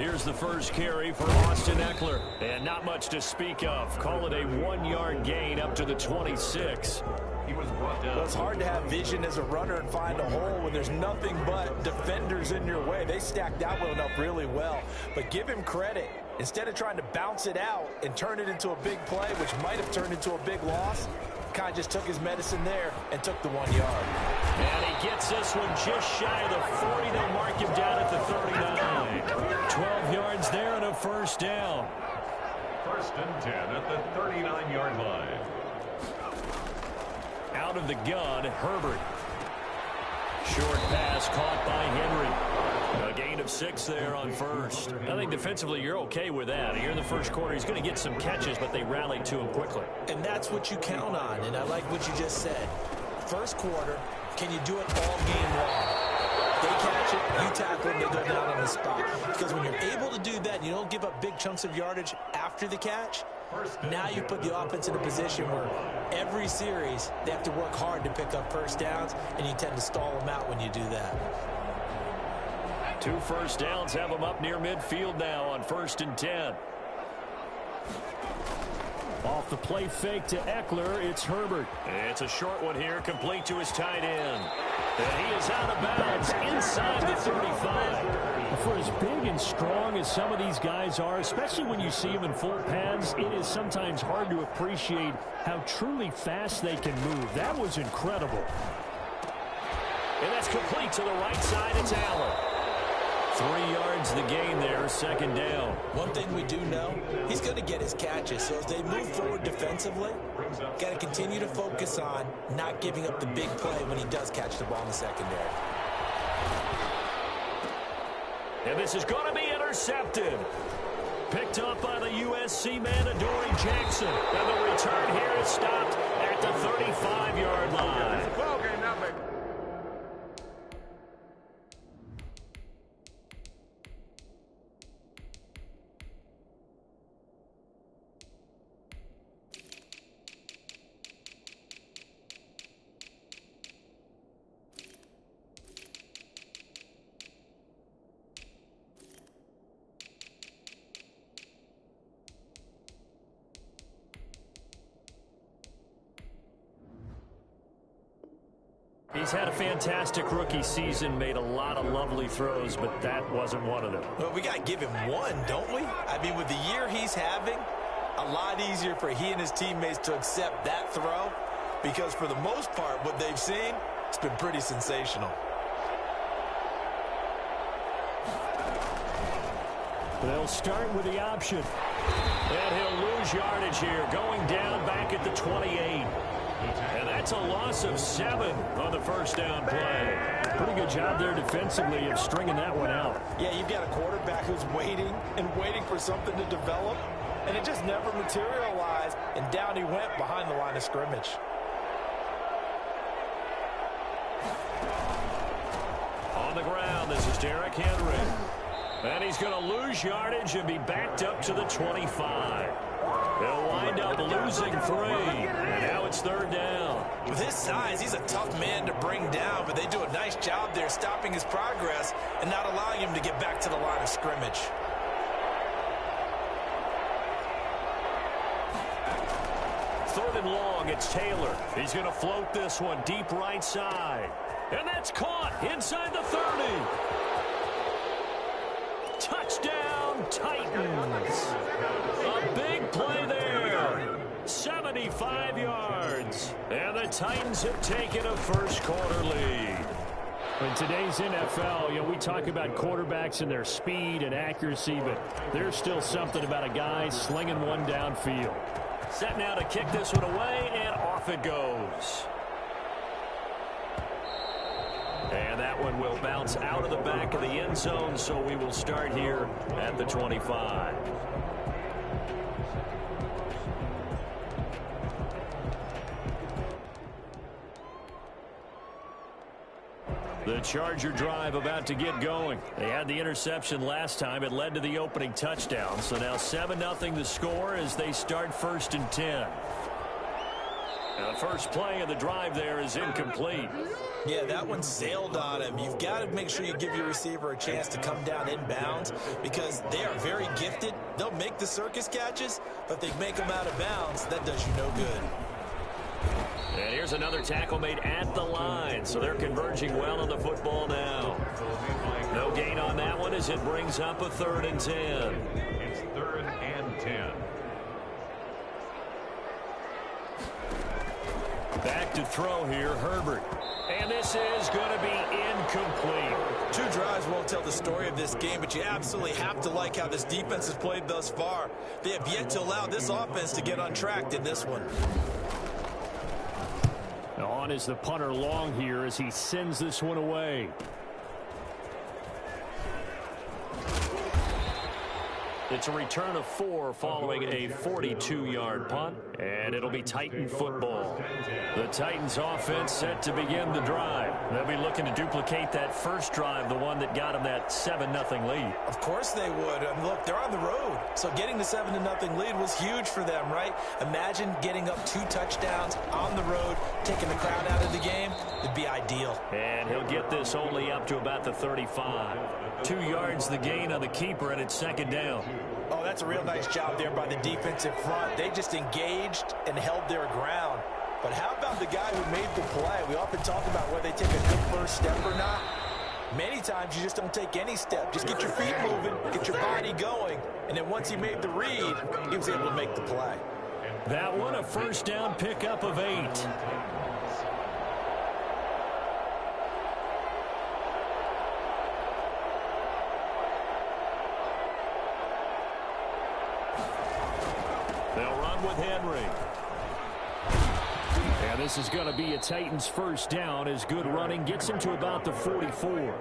Here's the first carry for Austin Eckler. And not much to speak of. Call it a 1-yard gain up to the 26. He was brought down. Well, it's hard to have vision as a runner and find a hole when there's nothing but defenders in your way. They stacked that one up really well. But give him credit. Instead of trying to bounce it out and turn it into a big play, which might have turned into a big loss, kind of just took his medicine there and took the 1 yard. And he gets this one just shy of the 40. They'll mark him down at the 39. 12 yards there and a first down. First and 10 at the 39-yard line. Out of the gun, Herbert. Short pass caught by Henry. A gain of 6 there on first. I think defensively you're okay with that. Here in the first quarter, he's going to get some catches, but they rallied to him quickly. And that's what you count on, and I like what you just said. First quarter, can you do it all game long? They catch it, you tackle them, they go down on the spot. Because when you're able to do that, you don't give up big chunks of yardage after the catch, now you put the offense in a position where every series they have to work hard to pick up first downs, and you tend to stall them out when you do that. 2 first downs have them up near midfield now on 1st and 10. Off the play fake to Eckler, it's Herbert. It's a short one here, complete to his tight end. And he is out of bounds inside the 35. For as big and strong as some of these guys are, especially when you see them in full pads, it is sometimes hard to appreciate how truly fast they can move. That was incredible. And that's complete to the right side. It's Allen. 3 yards the gain there, second down. One thing we do know, he's going to get his catches. So as they move forward defensively, got to continue to focus on not giving up the big play when he does catch the ball in the secondary. And this is going to be intercepted. Picked up by the USC man, Adoree Jackson. And the return here is stopped at the 35-yard line. Ball game now, baby. He's had a fantastic rookie season, made a lot of lovely throws, but that wasn't one of them. Well, we got to give him one, don't we? I mean, with the year he's having, a lot easier for he and his teammates to accept that throw, because for the most part, what they've seen, it's been pretty sensational. They'll start with the option. And he'll lose yardage here, going down back at the 28. And that's a loss of 7 on the first down play. Pretty good job there defensively of stringing that one out. Yeah, you've got a quarterback who's waiting and waiting for something to develop, and it just never materialized, and down he went behind the line of scrimmage. On the ground, this is Derrick Henry. And he's going to lose yardage and be backed up to the 25. He'll wind up losing 3. And now it's 3rd down. With his size, he's a tough man to bring down, but they do a nice job there stopping his progress and not allowing him to get back to the line of scrimmage. Third and long, it's Taylor. He's going to float this one deep right side. And that's caught inside the 30. Touchdown, Titans. A big play there. 75 yards. And the Titans have taken a first quarter lead. In today's NFL, we talk about quarterbacks and their speed and accuracy, but there's still something about a guy slinging one downfield. Set now to kick this one away, and off it goes. And that one will bounce out of the back of the end zone, so we will start here at the 25. The Charger drive about to get going. They had the interception last time. It led to the opening touchdown. So now 7-0 the score as they start 1st and 10. The first play of the drive there is incomplete. Yeah, that one sailed on him. You've got to make sure you give your receiver a chance to come down inbounds because they are very gifted. They'll make the circus catches, but they make them out of bounds. That does you no good. And here's another tackle made at the line, so they're converging well on the football now. No gain on that one as it brings up a 3rd and 10. It's 3rd and 10. Back to throw here, Herbert. And this is going to be incomplete. 2 drives won't tell the story of this game, but you absolutely have to like how this defense has played thus far. They have yet to allow this offense to get untracked in this one. On is the punter long here as he sends this one away. It's a return of 4 following a 42-yard punt, and it'll be Titan football. The Titans offense set to begin the drive. They'll be looking to duplicate that first drive, the one that got them that 7-0 lead. Of course they would. I mean, look, they're on the road, so getting the 7-0 lead was huge for them, right? Imagine getting up 2 touchdowns on the road, taking the crowd out of the game. It'd be ideal. And he'll get this only up to about the 35. 2 yards the gain on the keeper, and it's 2nd down. Oh, that's a real nice job there by the defensive front. They just engaged and held their ground. But how about the guy who made the play? We often talk about whether they take a good first step or not. Many times you just don't take any step. Just get your feet moving, get your body going, and then once he made the read, he was able to make the play. That one a 1st down pickup of 8. They'll run with Henry. And this is going to be a Titans 1st down as good running gets him to about the 44.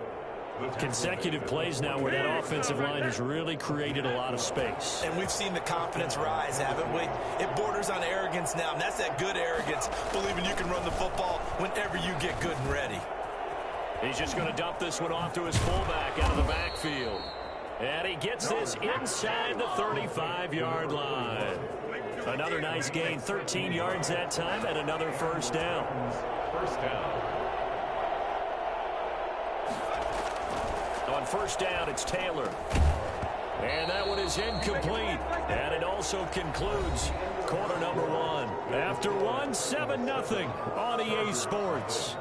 Consecutive plays now where that offensive line has really created a lot of space. And we've seen the confidence rise, haven't we? It borders on arrogance now, and that's that good arrogance, believing you can run the football whenever you get good and ready. He's just going to dump this one off to his fullback out of the backfield. And he gets this inside the 35-yard line. Another nice gain, 13 yards that time, and another 1st down. 1st down. On 1st down, it's Taylor. And that one is incomplete. And it also concludes quarter number 1. After 1, 7-0 on EA Sports.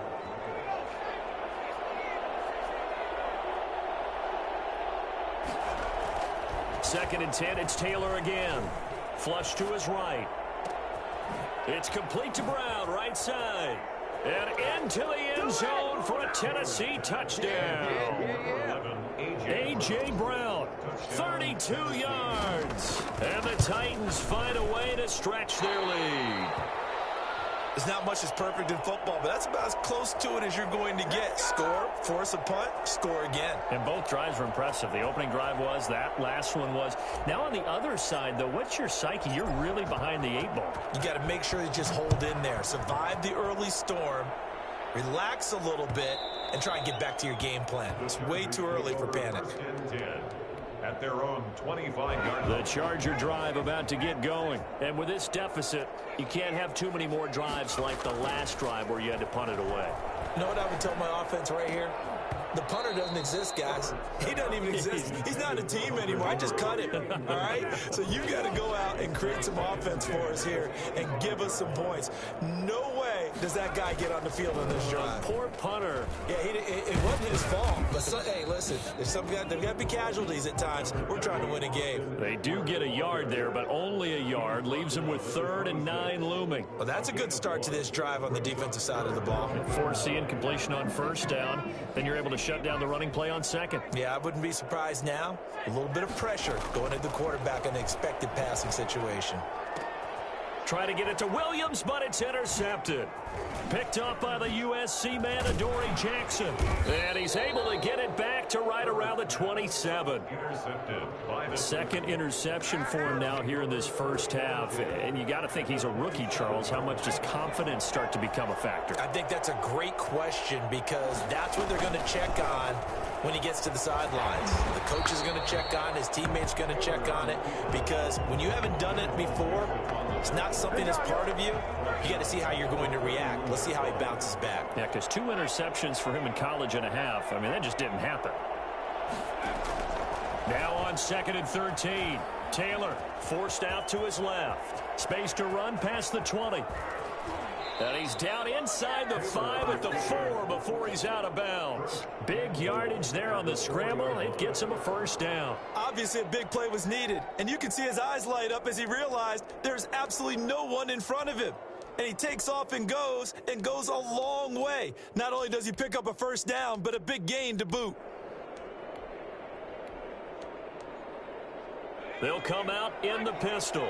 2nd and 10, it's Taylor again. Flush to his right. It's complete to Brown, right side. And into the end zone for a Tennessee touchdown. A.J. Brown, 32 yards. And the Titans find a way to stretch their lead. There's not much that's perfect in football, but that's about as close to it as you're going to get. Score, force a punt, score again. And both drives were impressive. The opening drive was, that last one was. Now on the other side, though, what's your psyche? You're really behind the 8 ball. You got to make sure you just hold in there. Survive the early storm, relax a little bit, and try and get back to your game plan. It's way too early for panic. At their own 25-yard line. The Charger drive about to get going. And with this deficit, you can't have too many more drives like the last drive where you had to punt it away. You know what I would tell my offense right here? The punter doesn't exist, guys. He doesn't even exist. He's not a team anymore. I just cut him, all right? So you got to go out and create some offense for us here and give us some points. No way does that guy get on the field on this drive. Poor punter. Yeah, it wasn't his fault. But, hey, listen, there's got to be casualties at times. We're trying to win a game. They do get a yard there, but only a yard. Leaves them with 3rd and 9 looming. Well, that's a good start to this drive on the defensive side of the ball. Force incompletion on 1st down. Then you're able to shut down the running play on 2nd. Yeah, I wouldn't be surprised now. A little bit of pressure going at the quarterback in an expected passing situation. Try to get it to Williams, but it's intercepted. Picked up by the USC man, Adoree Jackson. And he's able to get it back back to right around the 27. Intercepted by the Second interception for him now here in this first half. And you got to think he's a rookie, Charles. How much does confidence start to become a factor? I think that's a great question because that's what they're going to check on when he gets to the sidelines. The coach is going to check on it. His teammates going to check on it because when you haven't done it before, it's not something that's part of you. You got to see how you're going to react. Let's see how he bounces back. Yeah, because 2 interceptions for him in college and a half. I mean, that just didn't happen. Now on 2nd and 13. Taylor forced out to his left. Space to run past the 20. And he's down inside the 5 at the 4 before he's out of bounds. Big yardage there on the scramble. It gets him a first down. Obviously, a big play was needed, and you can see his eyes light up as he realized there's absolutely no one in front of him. And he takes off and goes a long way. Not only does he pick up a first down, but a big gain to boot. They'll come out in the pistol.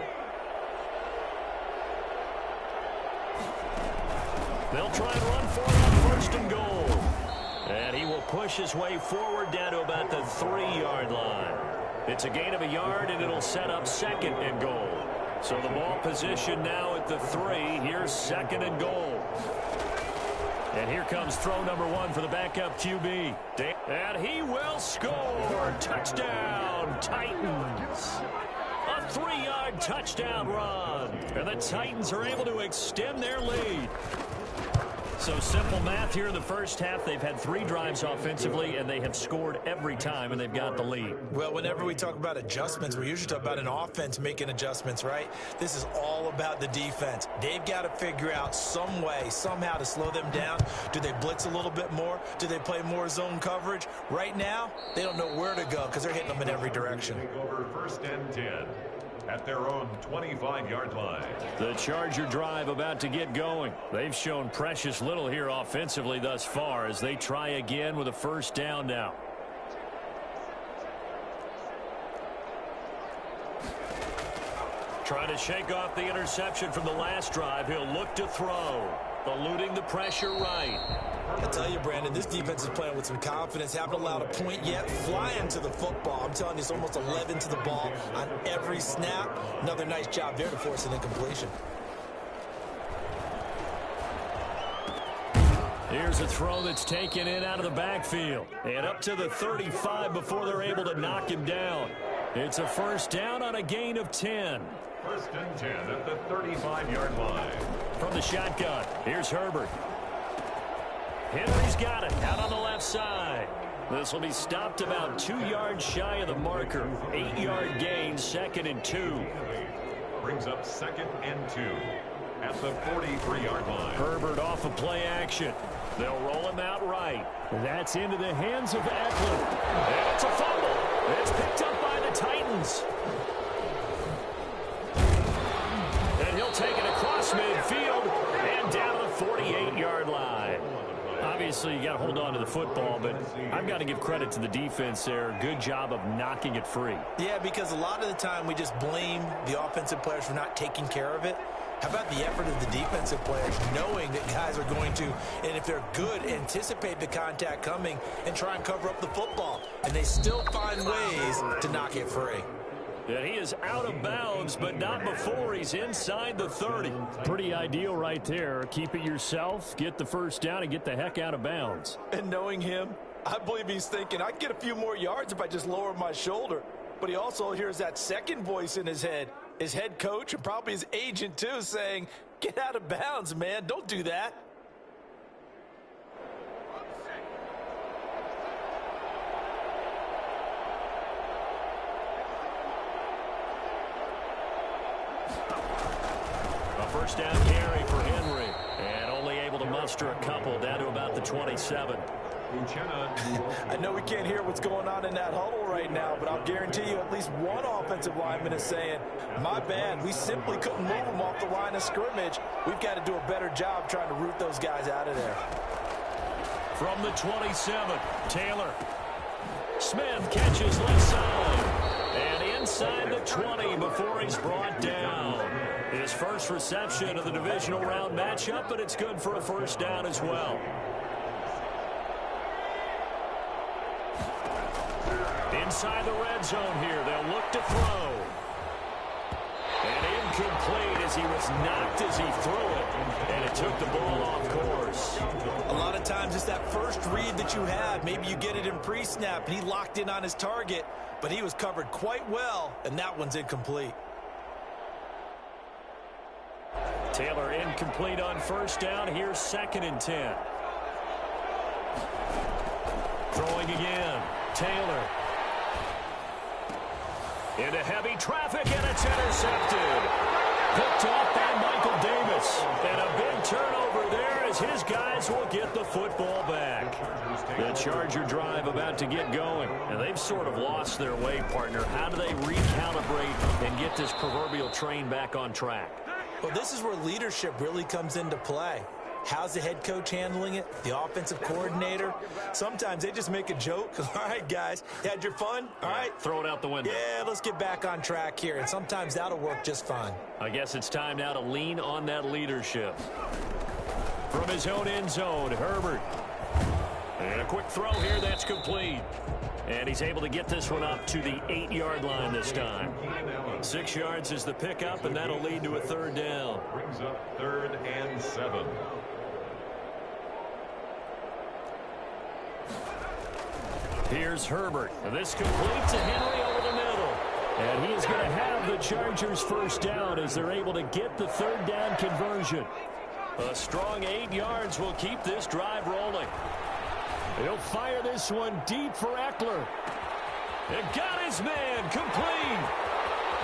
They'll try and run for it on 1st and goal. And he will push his way forward down to about the 3-yard line. It's a gain of a yard, and it'll set up 2nd and goal. So the ball position now at the 3. Here's 2nd and goal. And here comes throw number 1 for the backup QB. And he will score. Touchdown, Titans. A 3-yard touchdown run. And the Titans are able to extend their lead. So simple math here in the first half. They've had 3 drives offensively, and they have scored every time, and they've got the lead. Well, whenever we talk about adjustments, we usually talk about an offense making adjustments, right? This is all about the defense. They've got to figure out some way, somehow to slow them down. Do they blitz a little bit more? Do they play more zone coverage? Right now, they don't know where to go because they're hitting them in every direction. over 1st and 10 at their own 25-yard line. The Charger drive about to get going. They've shown precious little here offensively thus far as they try again with a first down now. Trying to shake off the interception from the last drive. He'll look to throw. Eluding the pressure right. I tell you, Brandon, this defense is playing with some confidence. Haven't allowed a point yet. Flying to the football. I'm telling you, it's almost 11 to the ball on every snap. Another nice job there to force an incompletion. Here's a throw that's taken in out of the backfield. And up to the 35 before they're able to knock him down. It's a first down on a gain of 10. 1st and 10 at the 35-yard line. From the shotgun, here's Herbert. Henry's got it out on the left side. This will be stopped about 2 yards shy of the marker. 8-yard gain, 2nd and 2. Brings up 2nd and 2 at the 43-yard line. Herbert off of play action. They'll roll him out right. That's into the hands of Eckler. And it's a fumble. It's picked up by the Titans. And he'll take it across midfield and down to the 48-yard line. Obviously, you got to hold on to the football, but I've got to give credit to the defense there. Good job of knocking it free. Yeah, because a lot of the time we just blame the offensive players for not taking care of it. How about the effort of the defensive players knowing that guys are going to, and if they're good, anticipate the contact coming and try and cover up the football. And they still find ways to knock it free. And he is out of bounds, but not before he's inside the 30. Pretty ideal right there. Keep it yourself, get the first down, and get the heck out of bounds. And knowing him, I believe he's thinking, I can get a few more yards if I just lower my shoulder. But he also hears that second voice in his head, his head coach and probably his agent too, saying, get out of bounds, man. Don't do that. First down carry for Henry. And only able to muster a couple down to about the 27. I know we can't hear what's going on in that huddle right now, but I'll guarantee you at least one offensive lineman is saying, my bad, we simply couldn't move them off the line of scrimmage. We've got to do a better job trying to root those guys out of there. From the 27, Taylor. Smith catches left side. And inside the 20 before he's brought down. His first reception of the divisional round matchup, but it's good for a first down as well. Inside the red zone here. They'll look to throw. And incomplete as he was knocked as he threw it. And it took the ball off course. A lot of times it's that first read that you have. Maybe you get it in pre-snap and he locked in on his target, but he was covered quite well, and that one's incomplete. Taylor incomplete on first down. Here's 2nd and 10. Throwing again. Taylor. Into heavy traffic, and it's intercepted. Picked off by Michael Davis. And a big turnover there as his guys will get the football back. The Charger drive about to get going. And they've sort of lost their way, partner. How do they recalibrate and get this proverbial train back on track? Well, this is where leadership really comes into play. How's the head coach handling it? The offensive coordinator? Sometimes they just make a joke. All right, guys, you had your fun? All right. Throw it out the window. Yeah, let's get back on track here. And sometimes that'll work just fine. I guess it's time now to lean on that leadership. From his own end zone, Herbert. And a quick throw here that's complete. And he's able to get this one up to the 8-yard line this time. 6 yards is the pickup, and that'll lead to a 3rd down. Brings up 3rd and 7. Here's Herbert. And this complete to Henry over the middle. And he is going to have the Chargers first down as they're able to get the 3rd down conversion. A strong 8 yards will keep this drive rolling. He'll fire this one deep for Eckler. And got his man complete.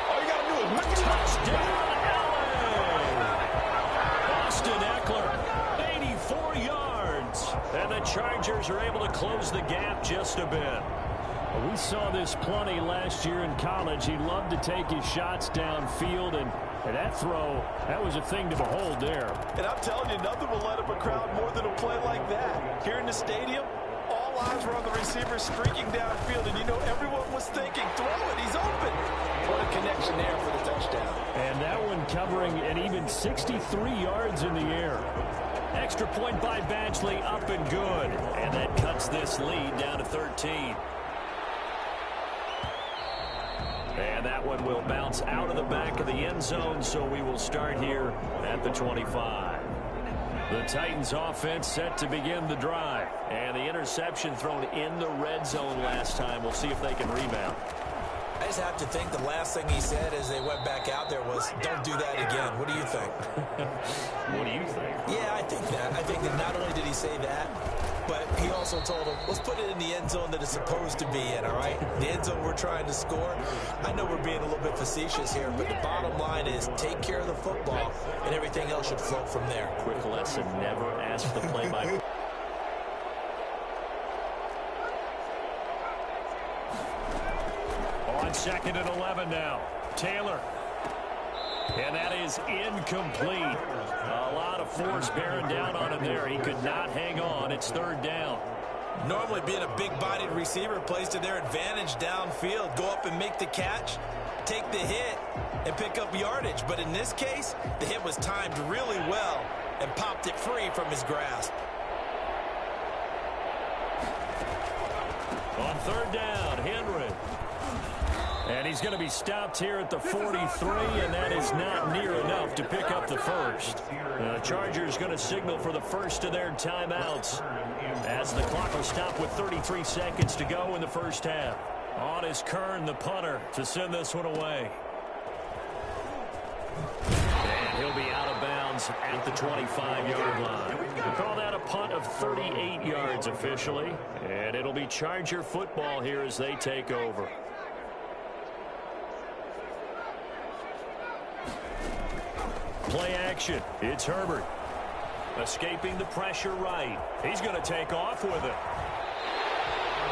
All you got to do is make it. Touchdown, Allen. Austin Eckler, 84 yards. And the Chargers are able to close the gap just a bit. We saw this plenty last year in college. He loved to take his shots downfield, and that throw, that was a thing to behold there. And I'm telling you, nothing will light up a crowd more than a play like that. Here in the stadium, all eyes were on the receiver streaking downfield, and you know everyone was thinking, throw it, he's open. What a connection there for the touchdown. And that one covering an even 63 yards in the air. Extra point by Badgley, up and good. And that cuts this lead down to 13. And that one will bounce out of the back of the end zone, so we will start here at the 25. The Titans offense set to begin the drive. And the interception thrown in the red zone last time. We'll see if they can rebound. I just have to think the last thing he said as they went back out there was, don't do that again. What do you think? What do you think? Yeah, I think that. I think that not only did he say that, but he also told him, let's put it in the end zone that it's supposed to be in, all right? The end zone we're trying to score. I know we're being a little bit facetious here, but the bottom line is take care of the football, and everything else should flow from there. Quick lesson, never ask the play-by-play. On 2nd and 11 now. Taylor. And that is incomplete. A lot of force bearing down on him there. He could not hang on. It's 3rd down. Normally being a big-bodied receiver plays to their advantage downfield. Go up and make the catch, take the hit, and pick up yardage. But in this case, the hit was timed really well and popped it free from his grasp. On 3rd down, Henry. And he's going to be stopped here at the 43, and that is not near enough to pick up the first. The Chargers going to signal for the first of their timeouts as the clock will stop with 33 seconds to go in the first half. On is Kern, the punter, to send this one away. And he'll be out of bounds at the 25-yard line. We call that a punt of 38 yards officially, and it'll be Charger football here as they take over. Play action. It's Herbert. Escaping the pressure right. He's going to take off with it.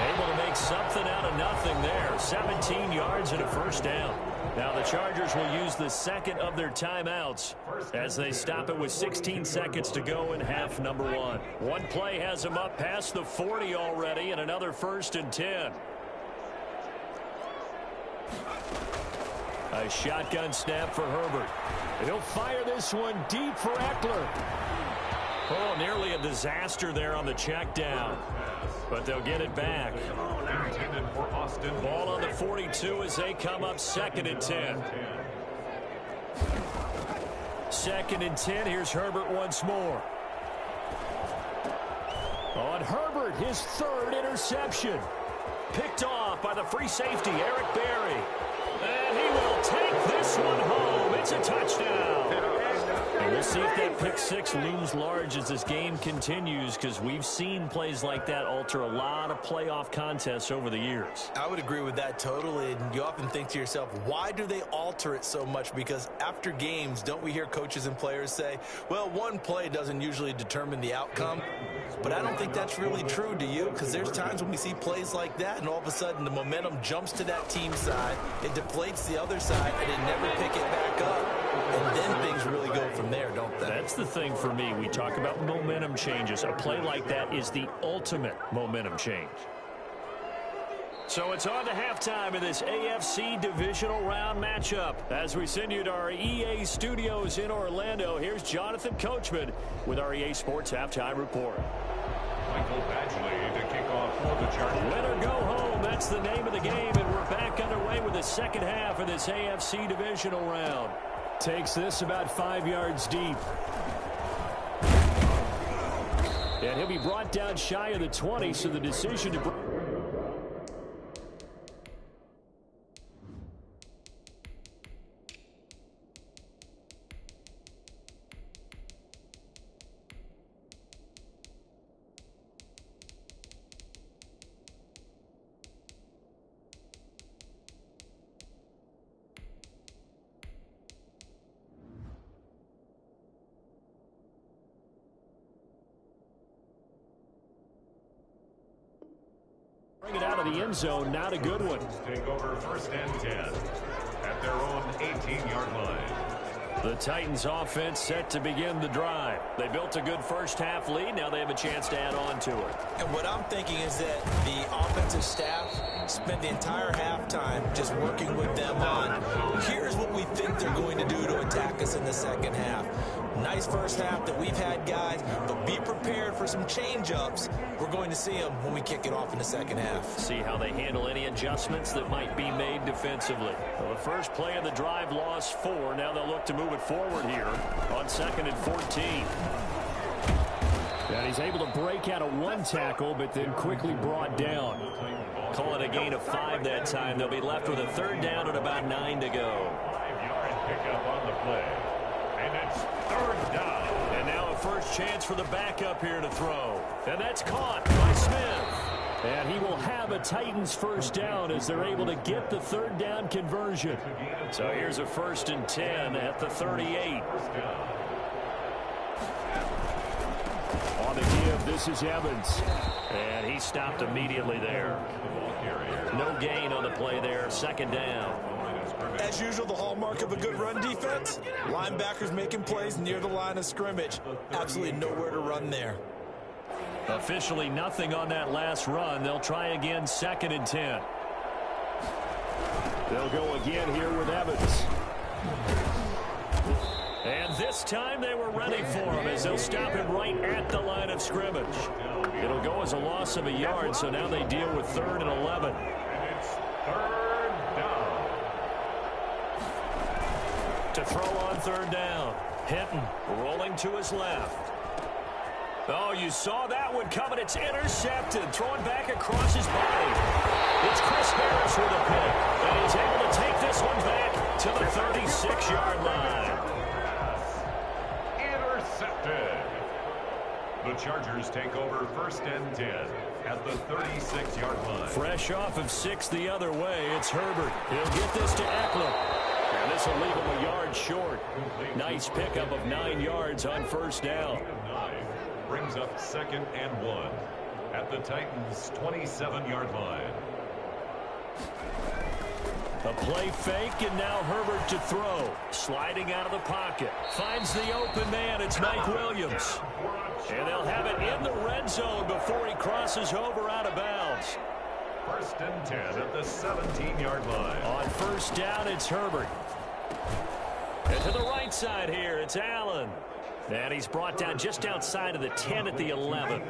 Able to make something out of nothing there. 17 yards and a first down. Now the Chargers will use the second of their timeouts as they stop it with 16 seconds to go in half number 1. One play has them up past the 40 already, and another 1st and 10. A shotgun snap for Herbert. He'll fire this one deep for Eckler. Oh, nearly a disaster there on the check down. But they'll get it back. Intended for Austin. Ball on the 42 as they come up 2nd and 10. 2nd and 10. Here's Herbert once more. On Herbert, his 3rd interception. Picked off by the free safety, Eric Berry. And he will take this one home. It's a touchdown. And we'll see if that pick 6 looms large as this game continues, because we've seen plays like that alter a lot of playoff contests over the years. I would agree with that totally. And you often think to yourself, why do they alter it so much? Because after games, don't we hear coaches and players say, well, one play doesn't usually determine the outcome? But I don't think that's really true, do you? Because there's times when we see plays like that, and all of a sudden the momentum jumps to that team side, it deflates the other side, and they never pick it back up. And then things really go from there, don't they? That's the thing for me. We talk about momentum changes. A play like that is the ultimate momentum change. So it's on to halftime in this AFC divisional round matchup. As we send you to our EA studios in Orlando, here's Jonathan Coachman with our EA Sports Halftime Report. Michael Badgley to kick off for the Chargers. Win or go home, that's the name of the game, and we're back underway with the second half of this AFC divisional round. Takes this about 5 yards deep. And he'll be brought down shy of the 20, so the decision to... Bring it out of the end zone, not a good one. Take over 1st and 10 at their own 18-yard line. The Titans offense set to begin the drive. They built a good first half lead. Now they have a chance to add on to it. And what I'm thinking is that the offensive staff spent the entire halftime just working with them on, here's what we think they're going to do to attack us in the second half. Nice first half that we've had, guys, but be prepared for some change-ups. We're going to see them when we kick it off in the second half. See how they handle any adjustments that might be made defensively. Well, the first play of the drive lost 4. Now they'll look to move it forward here on 2nd and 14. And he's able to break out of one tackle, but then quickly brought down. Call it a gain of 5 that time. They'll be left with a 3rd down and about 9 to go. 5-yard pickup on the play. And it's 3rd down. And now a first chance for the backup here to throw. And that's caught by Smith. And he will have a Titans first down as they're able to get the 3rd down conversion. So here's a 1st and 10 at the 38. On the give, this is Evans. And he stopped immediately there. No gain on the play there, 2nd down. As usual, the hallmark of a good run defense, linebackers making plays near the line of scrimmage. Absolutely nowhere to run there. Officially nothing on that last run. They'll try again, 2nd and 10. They'll go again here with Evans. And this time they were ready for him as they'll stop him right at the line of scrimmage. It'll go as a loss of a yard, so now they deal with 3rd and 11. And it's 3rd down. To throw on 3rd down. Hinton rolling to his left. Oh, you saw that one coming. It's intercepted. Throwing back across his body. It's Chris Harris with a pick. And he's able to take this one back to the 36-yard line. Intercepted. The Chargers take over 1st and 10 at the 36-yard line. Fresh off of 6 the other way, it's Herbert. He'll get this to Eckler. And this will leave him a yard short. Nice pickup of 9 yards on 1st down. Brings up 2nd and 1 at the Titans' 27-yard line. A play fake, and now Herbert to throw. Sliding out of the pocket. Finds the open man. It's Mike Williams. And they'll have it in the red zone before he crosses over out of bounds. 1st and 10 at the 17-yard line. On 1st down, it's Herbert. And to the right side here, it's Allen. And he's brought down just outside of the 10 at the 11.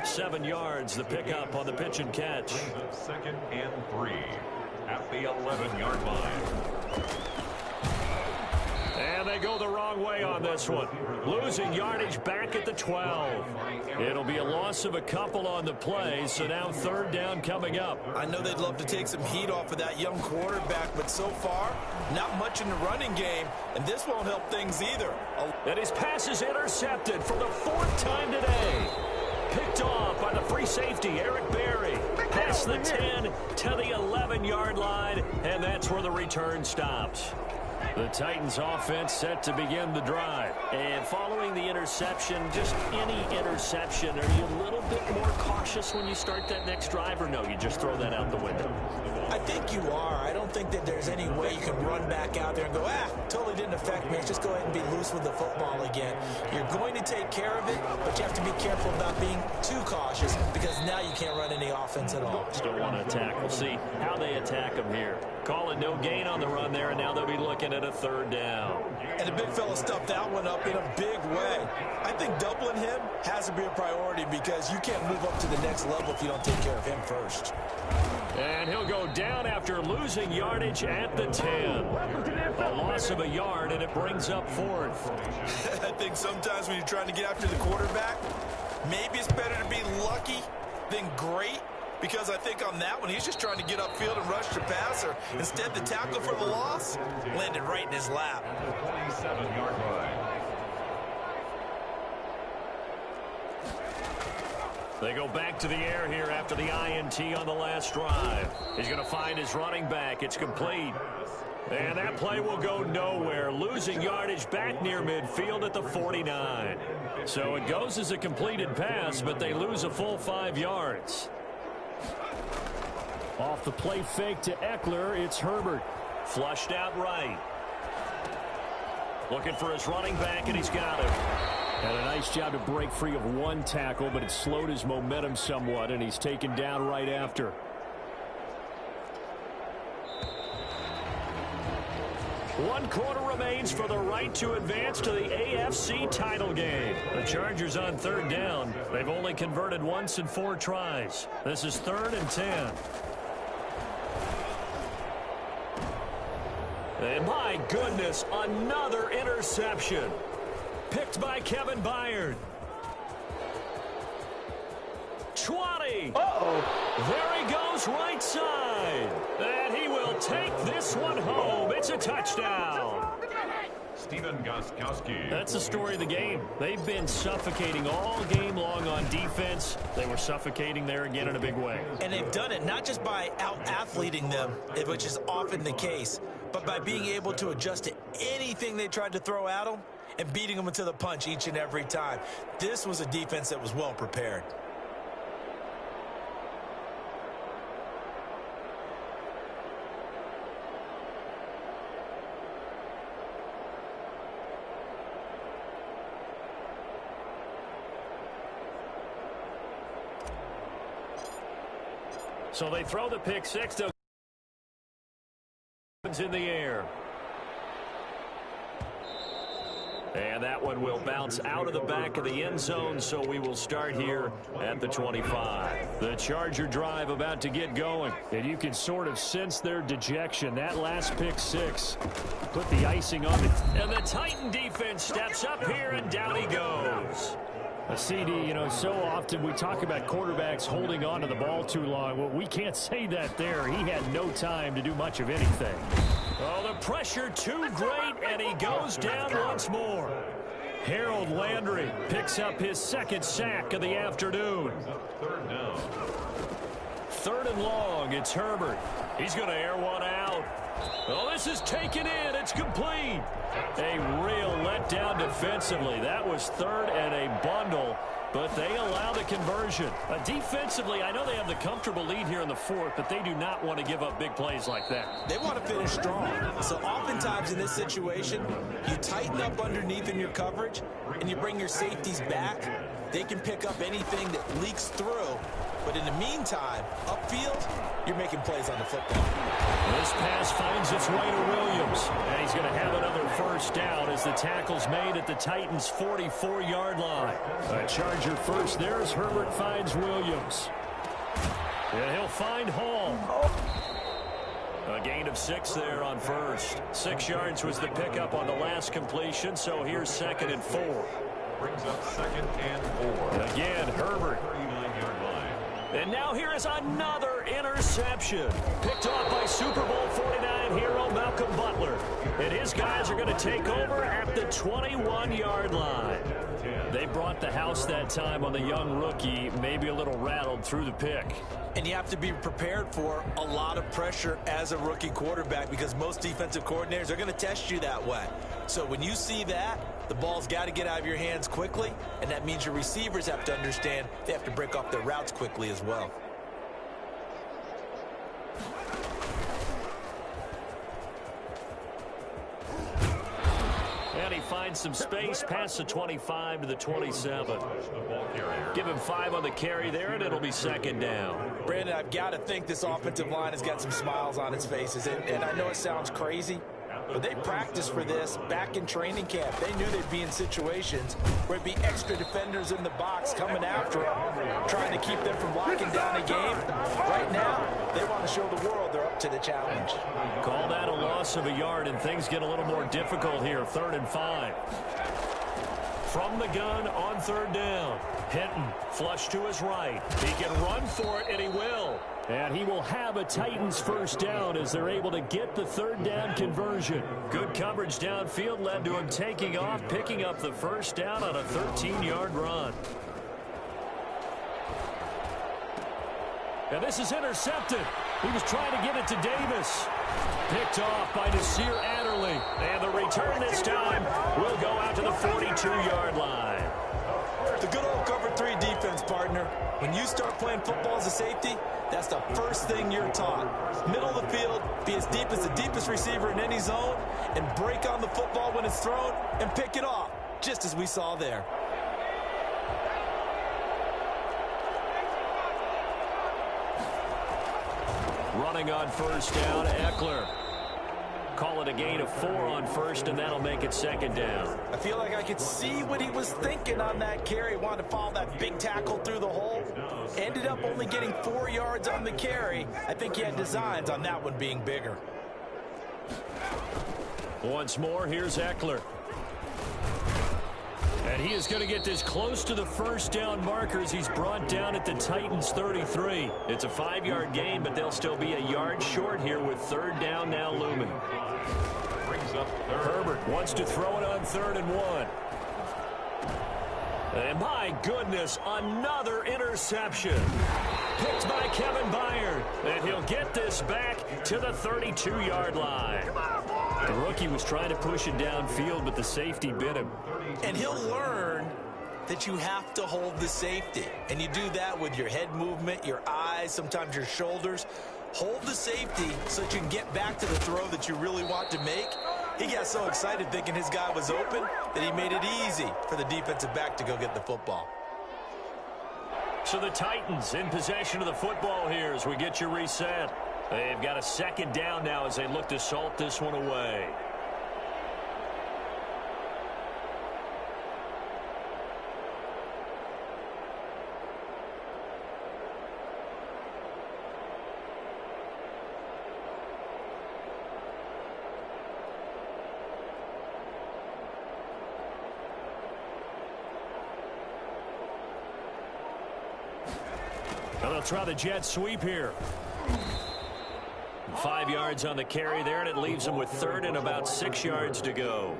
7 yards, the pickup on the pitch and catch. 2nd and 3 at the 11-yard line. And they go the wrong way on this one. Losing yardage back at the 12. It'll be a loss of a couple on the play, so now 3rd down coming up. I know they'd love to take some heat off of that young quarterback, but so far, not much in the running game, and this won't help things either. And his pass is intercepted for the 4th time today. Picked off by the free safety, Eric Berry. Past the 10 to the 11-yard line, and that's where the return stops. The Titans offense set to begin the drive. And following the interception, just any interception, are you a little bit more cautious when you start that next drive, or no, you just throw that out the window? I think you are. I don't think that there's any way you can run back out there and go, totally didn't affect me. Just go ahead and be loose with the football again. You're going to take care of it, but you have to be careful about being too cautious because now you can't run any offense at all. Still want to attack. We'll see how they attack them here. Calling no gain on the run there, and now they'll be looking at a 3rd down. And the big fella stuffed that one up in a big way. I think doubling him has to be a priority because you can't move up to the next level if you don't take care of him first. And he'll go down after losing yardage at the 10. A loss of a yard, and it brings up 4th. I think sometimes when you're trying to get after the quarterback, maybe it's better to be lucky than great. Because I think on that one, he's just trying to get upfield and rush the passer. Instead, the tackle for the loss landed right in his lap. 27-yard line. They go back to the air here after the INT on the last drive. He's going to find his running back. It's complete. And that play will go nowhere. Losing yardage back near midfield at the 49. So it goes as a completed pass, but they lose a full 5 yards. Off the play fake to Eckler, it's Herbert. Flushed out right. Looking for his running back, and he's got him. Had a nice job to break free of one tackle, but it slowed his momentum somewhat, and he's taken down right after. One quarter remains for the right to advance to the AFC title game. The Chargers on 3rd down. They've only converted once in 4 tries. This is 3rd and 10. And my goodness, another interception. Picked by Kevin Byard. 20. There he goes right side. And he will take this one home. It's a touchdown. Stephen Gostkowski. That's the story of the game. They've been suffocating all game long on defense. They were suffocating there again in a big way. And they've done it not just by out-athleting them, which is often the case, but by being able to adjust to anything they tried to throw at them and beating them into the punch each and every time. This was a defense that was well prepared. So they throw the pick six to in the air. And that one will bounce out of the back of the end zone, so we will start here at the 25. The Charger drive about to get going, and you can sort of sense their dejection. That last pick six put the icing on it. And the Titan defense steps up here, and down he goes. A CD, you know, so often we talk about quarterbacks holding on to the ball too long. Well, we can't say that there. He had no time to do much of anything. Oh, the pressure too great, and he goes down once more. Harold Landry picks up his second sack of the afternoon. 3rd down. 3rd and long, it's Herbert. He's going to air one out. Oh, this is taken in. It's complete. A real letdown defensively. That was 3rd and a bundle, but they allow the conversion. Defensively, I know they have the comfortable lead here in the 4th, but they do not want to give up big plays like that. They want to finish strong. So oftentimes in this situation, you tighten up underneath in your coverage, and you bring your safeties back. They can pick up anything that leaks through, But in the meantime, upfield, you're making plays on the football. This pass finds its way to Williams. And he's going to have another first down as the tackle's made at the Titans' 44-yard line. A Charger first there as Herbert finds Williams. And he'll find Hall. A gain of 6 there on first. 6 yards was the pickup on the last completion, so here's 2nd and 4. Brings up 2nd and 4. Again, Herbert. 39-yard line. And now here is another interception. Picked off by Super Bowl 49 hero Malcolm Butler. And his guys are going to take over at the 21-yard line. They brought the house that time on the young rookie, maybe a little rattled through the pick. And you have to be prepared for a lot of pressure as a rookie quarterback because most defensive coordinators are going to test you that way. So when you see that, the ball's got to get out of your hands quickly, and that means your receivers have to understand they have to break off their routes quickly as well. And he finds some space past the 25 to the 27. Give him 5 on the carry there, and it'll be 2nd down. Brandon, I've got to think this offensive line has got some smiles on its faces. And I know it sounds crazy, but they practiced for this back in training camp. They knew they'd be in situations where there'd be extra defenders in the box coming after them, trying to keep them from locking down a game. Right now, they want to show the world they're up to the challenge. Call that a loss of a yard, and things get a little more difficult here. 3rd and 5. From the gun on 3rd down. Hinton flush to his right. He can run for it, and he will. And he will have a Titans first down as they're able to get the 3rd down conversion. Good coverage downfield led to him taking off, picking up the first down on a 13-yard run. And this is intercepted. He was trying to get it to Davis. Picked off by Nasir Adderley. And the return this time will go out to the 42-yard line. The good old cover 3 defense, partner. When you start playing football as a safety, that's the first thing you're taught. Middle of the field, be as deep as the deepest receiver in any zone, and break on the football when it's thrown and pick it off, just as we saw there. Running on first down, Eckler. Call it a gain of 4 on first, and that'll make it 2nd down. I feel like I could see what he was thinking on that carry. Wanted to follow that big tackle through the hole. Ended up only getting 4 yards on the carry. I think he had designs on that one being bigger. Once more, here's Eckler. And he is going to get this close to the first down markers. He's brought down at the Titans' 33. It's a 5-yard gain, but they'll still be a yard short here with 3rd down now looming. Brings up 3rd. Herbert wants to throw it on 3rd and 1. And my goodness, another interception. Picked by Kevin Byard. And he'll get this back to the 32-yard line. The rookie was trying to push it downfield, but the safety bit him. And he'll learn that you have to hold the safety. And you do that with your head movement, your eyes, sometimes your shoulders. Hold the safety so that you can get back to the throw that you really want to make. He got so excited thinking his guy was open that he made it easy for the defensive back to go get the football. So the Titans in possession of the football here as we get you reset. They've got a 2nd down now as they look to salt this one away. Now they'll try the jet sweep here. 5 yards on the carry there, and it leaves them with 3rd and about 6 yards to go.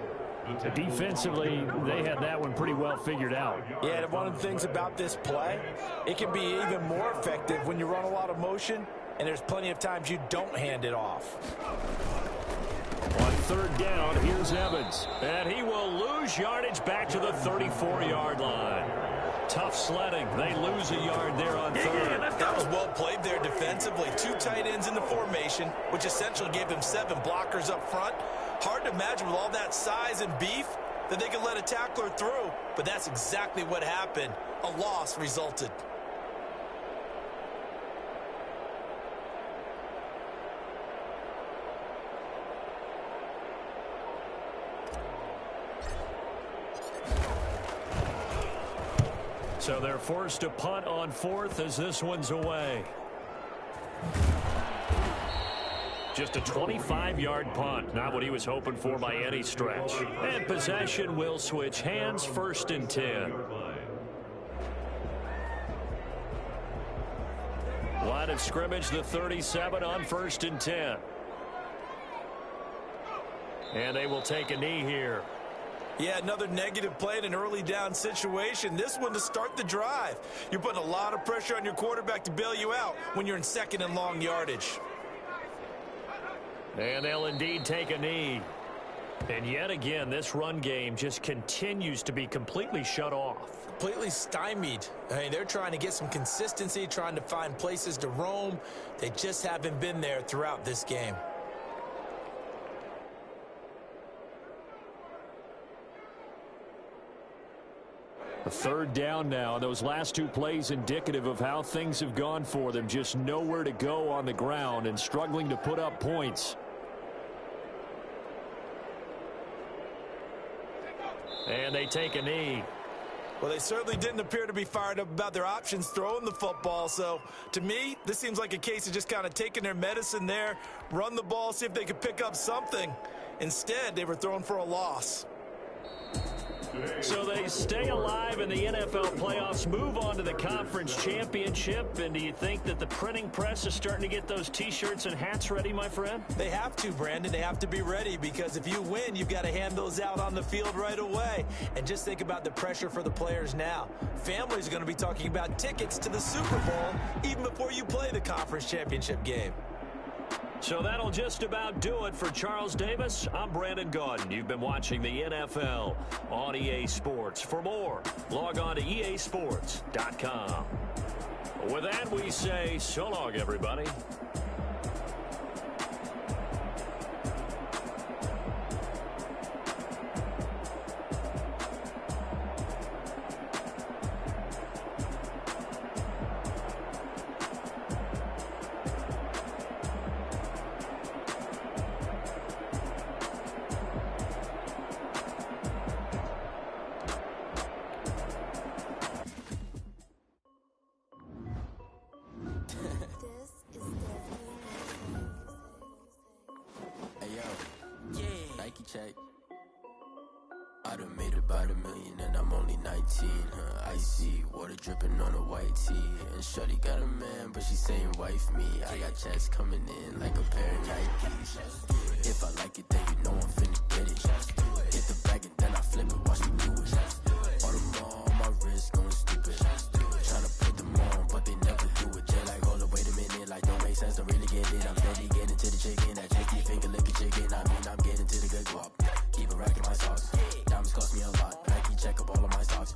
Defensively, they had that one pretty well figured out. Yeah, and one of the things about this play, it can be even more effective when you run a lot of motion, and there's plenty of times you don't hand it off. On 3rd down, here's Evans. And he will lose yardage back to the 34-yard line. Tough sledding. They lose a yard there on 3rd. That was well played there defensively. 2 tight ends in the formation, which essentially gave them 7 blockers up front. Hard to imagine with all that size and beef that they could let a tackler through, but that's exactly what happened. A loss resulted. So they're forced to punt on fourth as this one's away. Just a 25-yard punt, not what he was hoping for by any stretch. And possession will switch hands, 1st and 10. Line of scrimmage, the 37 on 1st and 10. And they will take a knee here. Yeah, another negative play in an early down situation. This one to start the drive. You're putting a lot of pressure on your quarterback to bail you out when you're in 2nd and long yardage. And they'll indeed take a knee. And yet again, this run game just continues to be completely shut off. Completely stymied. I mean, they're trying to get some consistency, trying to find places to roam. They just haven't been there throughout this game. A 3rd down now. Those last 2 plays indicative of how things have gone for them. Just nowhere to go on the ground and struggling to put up points. And they take a knee. Well, they certainly didn't appear to be fired up about their options throwing the football. So, to me, this seems like a case of just kind of taking their medicine there, run the ball, see if they could pick up something. Instead, they were throwing for a loss. So they stay alive in the NFL playoffs, move on to the conference championship. And do you think that the printing press is starting to get those T-shirts and hats ready, my friend? They have to, Brandon. They have to be ready because if you win, you've got to hand those out on the field right away. And just think about the pressure for the players now. Families are going to be talking about tickets to the Super Bowl even before you play the conference championship game. So that'll just about do it for Charles Davis. I'm Brandon Gaudin. You've been watching the NFL on EA Sports. For more, log on to easports.com. With that, we say so long, everybody. Check. I done made about $1 million and I'm only 19. Icy water dripping on a white tee. And shorty got a man, but she saying wife me. I got checks coming in like a pair of Nikes. If I like it, then you know I'm finna get it. Hit the bag and then I flip it, watch me do it. All them on my wrist going stupid. Tryna put them on, but they never do it. They like, hold up, wait a minute, like don't make sense, don't really get it. I'm steady getting to the chicken, that chicky finger licking chicken. I mean, I'm getting to the good guap. Keep it racking my sauce. Diamonds cost me a lot, but I keep check up all of my stocks.